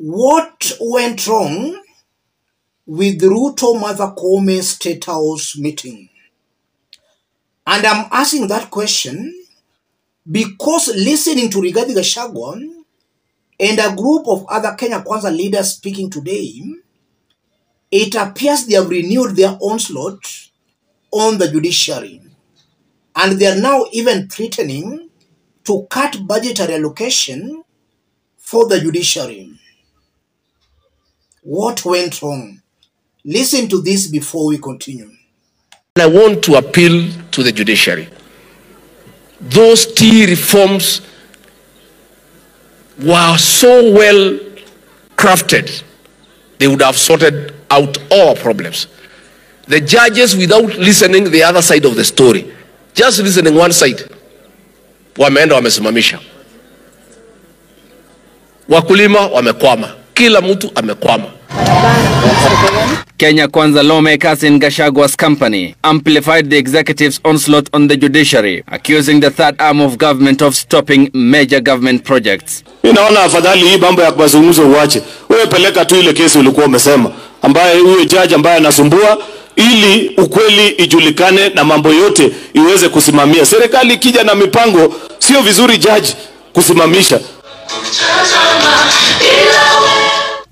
What went wrong with Ruto Mother Koome State House meeting? And I'm asking that question because listening to Rigathi Gachagua and a group of other Kenya Kwanza leaders speaking today, it appears they have renewed their onslaught on the judiciary. And they are now even threatening to cut budgetary allocation for the judiciary. What went wrong? Listen to this before we continue. I want to appeal to the judiciary. Those key reforms were so well crafted, they would have sorted out all problems. The judges, without listening the other side of the story, just listening one side, wameenda wamesimamisha. Wakulima wamekwama. Kila mtu amekwama. Kenya Kwanza lawmakers in Gachagua's company amplified the executive's onslaught on the judiciary, accusing the third arm of government of stopping major government projects. Naona afadhali hii mambo ya mazungumzo uache. Wewe peleka tu ile kesi ulikuwa umesema, ambaye huyo judge ambaye anasumbua, ili ukweli ijulikane na mambo yote iweze kusimamia. Serikali ikija na mipango, sio vizuri judge kusimamisha.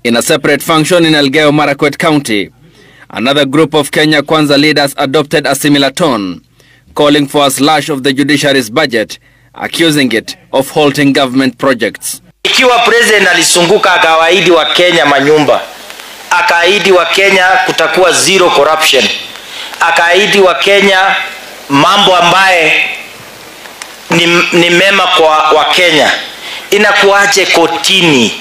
In a separate function in Elgeyo Marakwet County, another group of Kenya Kwanza leaders adopted a similar tone, calling for a slash of the judiciary's budget, accusing it of halting government projects. Ikiwa president alisunguka akawaahidi wa Kenya manyumba, akaahidi wa Kenya kutakuwa zero corruption, akaahidi wa Kenya mambo ambaye ni mema kwa wa Kenya, inakuaje kotini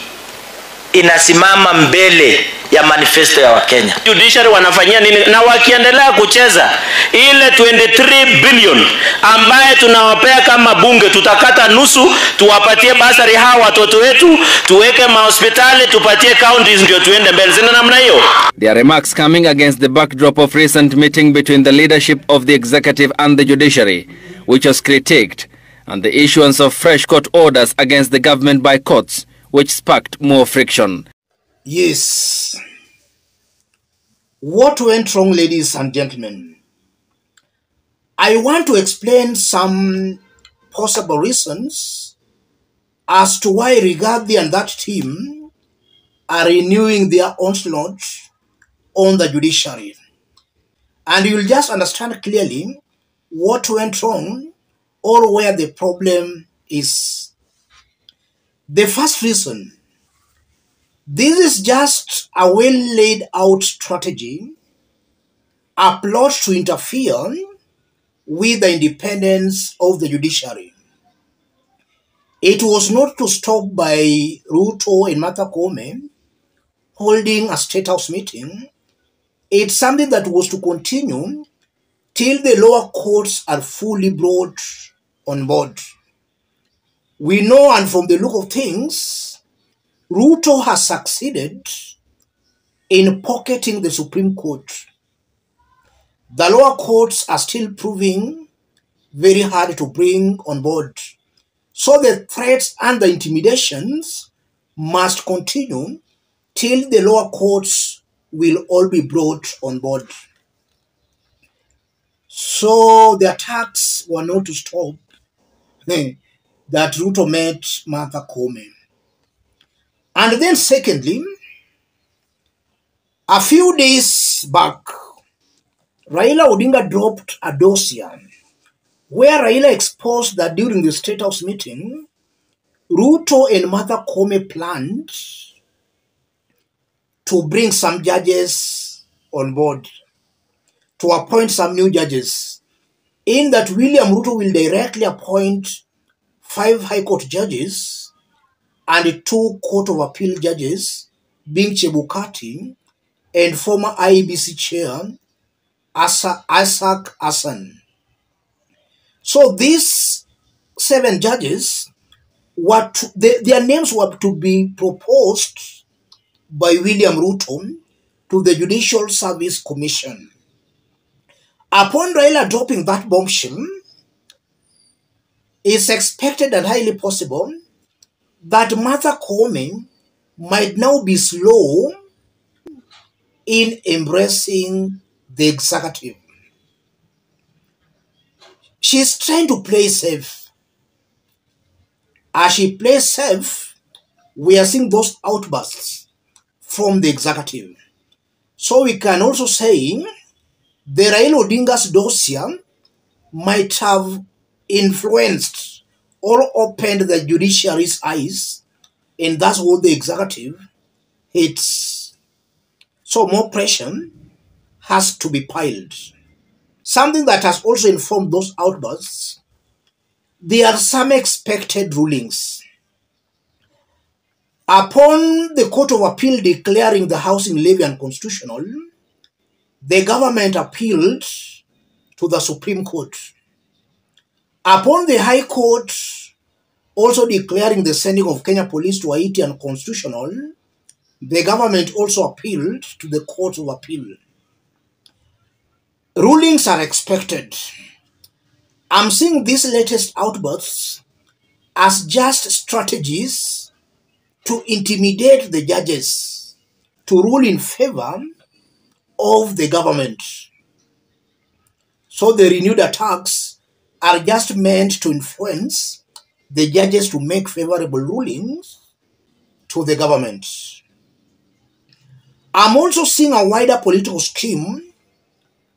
inasimama mbele ya manifesto ya Wakenya? Judiciary wanafanyia nini? Na wakiendelea kucheza ile 23 billion ambaye tunawapea kama bunge, tutakata nusu tuwapatie basari hawa watoto wetu, tuweke mahospitali, tupatie counties, ndio tuende mbele. Zina namna hiyo. Their remarks coming against the backdrop of recent meeting between the leadership of the executive and the judiciary, which was critiqued, and the issuance of fresh court orders against the government by courts, which sparked more friction. Yes. What went wrong, ladies and gentlemen? I want to explain some possible reasons as to why Rigathi and that team are renewing their onslaught on the judiciary. And you'll just understand clearly what went wrong or where the problem is. The first reason, this is just a well laid out strategy, a plot to interfere with the independence of the judiciary. It was not to stop by Ruto and Martha Koome holding a state house meeting. It's something that was to continue till the lower courts are fully brought on board. We know, and from the look of things, Ruto has succeeded in pocketing the Supreme Court. The lower courts are still proving very hard to bring on board. So the threats and the intimidations must continue till the lower courts will all be brought on board. So the attacks were not to stop that Ruto met Martha Koome. And then secondly, a few days back, Raila Odinga dropped a dossier where Raila exposed that during the State House meeting, Ruto and Martha Koome planned to bring some judges on board, to appoint some new judges, in that William Ruto will directly appoint 5 High Court judges and 2 Court of Appeal judges, being Chebukati and former IEBC chair Isaac Hassan. So these 7 judges, their names were to be proposed by William Ruto to the Judicial Service Commission. Upon Raila dropping that bombshell, it's expected and highly possible that Martha Koome might now be slow in embracing the executive. She's trying to play safe. As she plays safe, we are seeing those outbursts from the executive. So we can also say the Raila Odinga's dossier might have influenced or opened the judiciary's eyes, and that's what the executive hates. So more pressure has to be piled. Something that has also informed those outbursts, there are some expected rulings. Upon the Court of Appeal declaring the housing levy unconstitutional, the government appealed to the Supreme Court. Upon the High Court also declaring the sending of Kenya police to Haiti unconstitutional, the government also appealed to the Court of Appeal. Rulings are expected. I'm seeing these latest outbursts as just strategies to intimidate the judges to rule in favor of the government. So the renewed attacks are just meant to influence the judges to make favorable rulings to the government. I'm also seeing a wider political scheme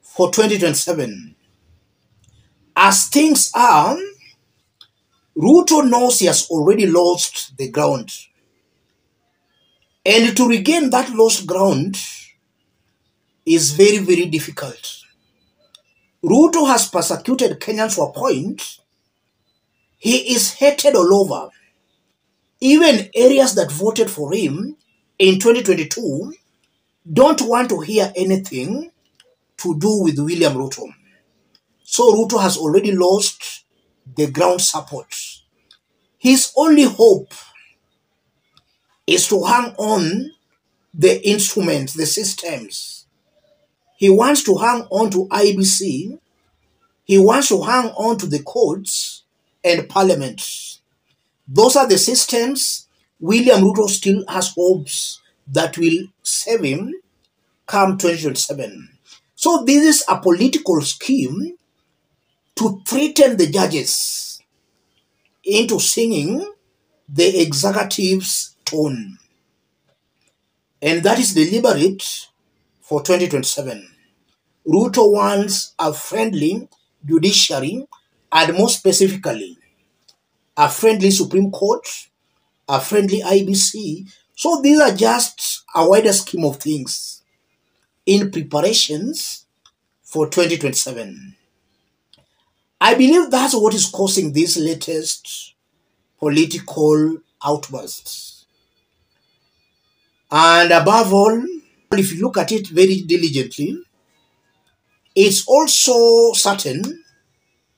for 2027. As things are, Ruto knows he has already lost the ground. And to regain that lost ground is very, very difficult. Ruto has persecuted Kenyans to a point he is hated all over. Even areas that voted for him in 2022 don't want to hear anything to do with William Ruto. So Ruto has already lost the ground support. His only hope is to hang on the instruments, the systems. He wants to hang on to IBC. He wants to hang on to the courts and parliament. Those are the systems William Ruto still has hopes that will save him come 2027. So this is a political scheme to threaten the judges into singing the executive's tone. And that is deliberate for 2027. Ruto wants a friendly judiciary, and more specifically, a friendly Supreme Court, a friendly IBC. So these are just a wider scheme of things in preparations for 2027. I believe that's what is causing these latest political outbursts. And above all, if you look at it very diligently, it's also certain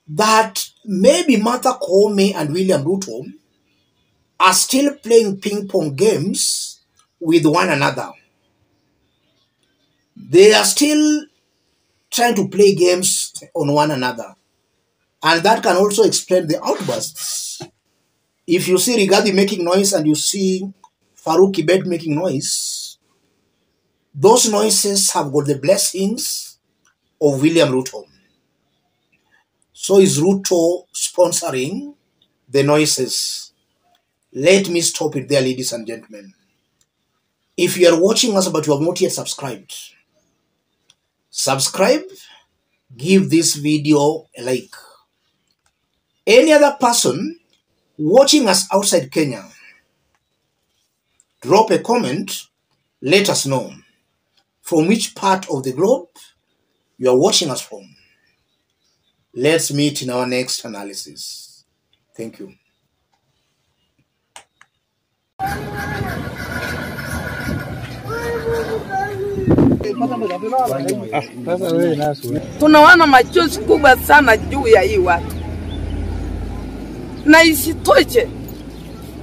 that maybe Martha Koome and William Ruto are still playing ping-pong games with one another. They are still trying to play games on one another. And that can also explain the outbursts. If you see Rigathi making noise and you see Farouk Kibet making noise, those noises have got the blessings of William Ruto. So is Ruto sponsoring the noises? Let me stop it there, ladies and gentlemen. If you are watching us but you have not yet subscribed, subscribe, give this video a like. Any other person watching us outside Kenya, drop a comment, let us know from which part of the globe you are watching us from. Let's meet in our next analysis. Thank you. Tunaona machozi kubwa sana juu ya hii watu. Na isitoshe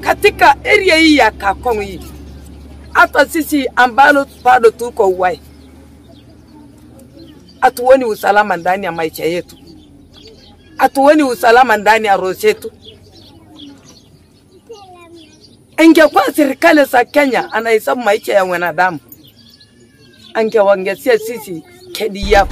katika area hii ya Kakong hii, hata sisi ambalo bado tuko uwai, hatuoni usalama ndani ya maisha yetu. Hatuoni usalama ndani ya roho yetu. Ingekuwa serikali za Kenya anahesabu maisha ya wanadamu, angewaongezea sisi KDF